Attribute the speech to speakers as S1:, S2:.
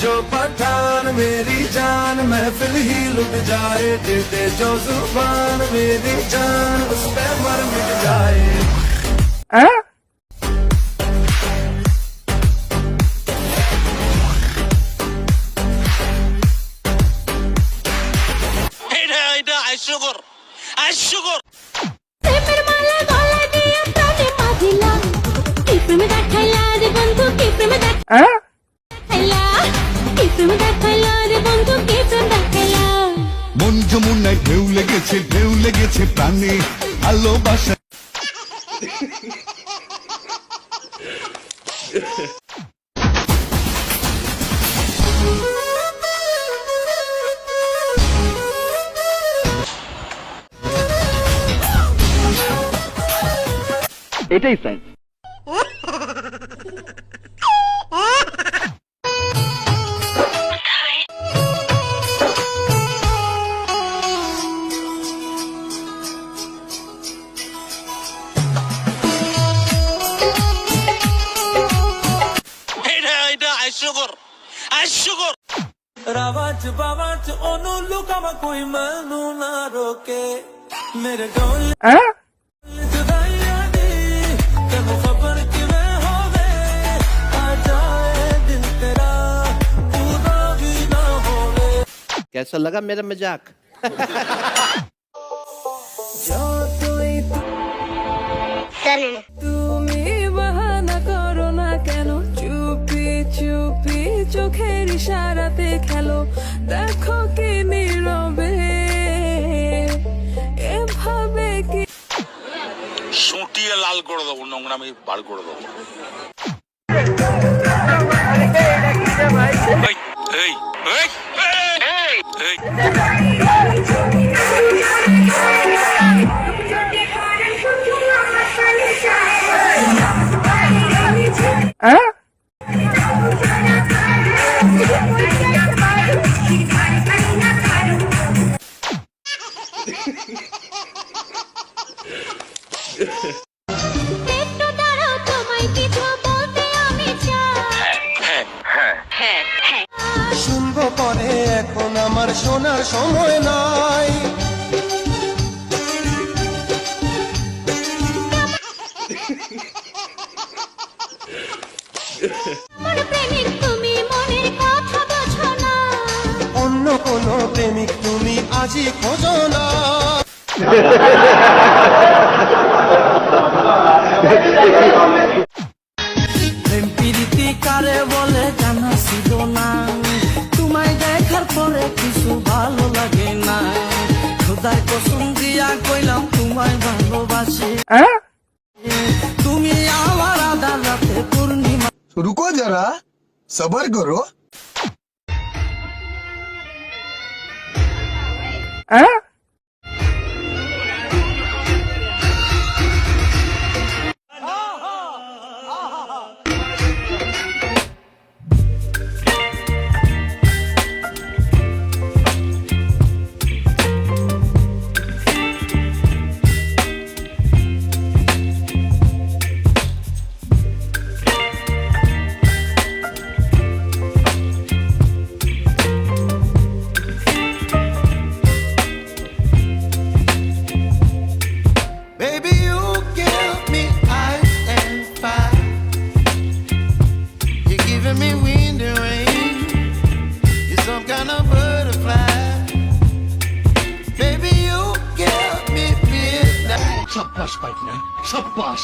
S1: जो पठान मेरी जान महफिल ही लुट जाए दे दे जो जुबान मेरी जान उस पे मर मिट जाए
S2: মন যমুনায় ঢেউ লেগেছে প্রাণে ভালোবাসা
S3: এটাই সাইন্স।
S1: रावच बावच ओनू लुकावा कोई मैनू ना रोके मेरे डोले जुदाइयां दी तेनू खबर किवें होवे आ जाए दिल तेरा पूरा भी ना होवे।
S4: कैसा लगा मेरा मजाक?
S5: তুমি বাহানা করো না কেন, চুপি চুপি চোখের ইশারাতে খেলো, দেখো কি নীরবে এভাবে কি
S6: সুটিয়ে লাল করে দেবো, নোংরামি বার করে দেবো। এই এই এই
S1: শুনবো পরে এখন আমার শোনার সময় নাই। অন্য কোনো প্রেমিক তুমি আজই খোঁজো না। প্রেম প্রীতি কারে বলে জানা ছিল না, তোমায় দেখার পরে কিছু ভালো লাগে না, খোদার কসম দিয়া কইলাম তোমায় ভালোবাসি, তুমি আমার আধার রাতে পূর্ণিমা।
S2: রুকো যারা সবার করো সাব্বাস পাইক না সাব্বাস।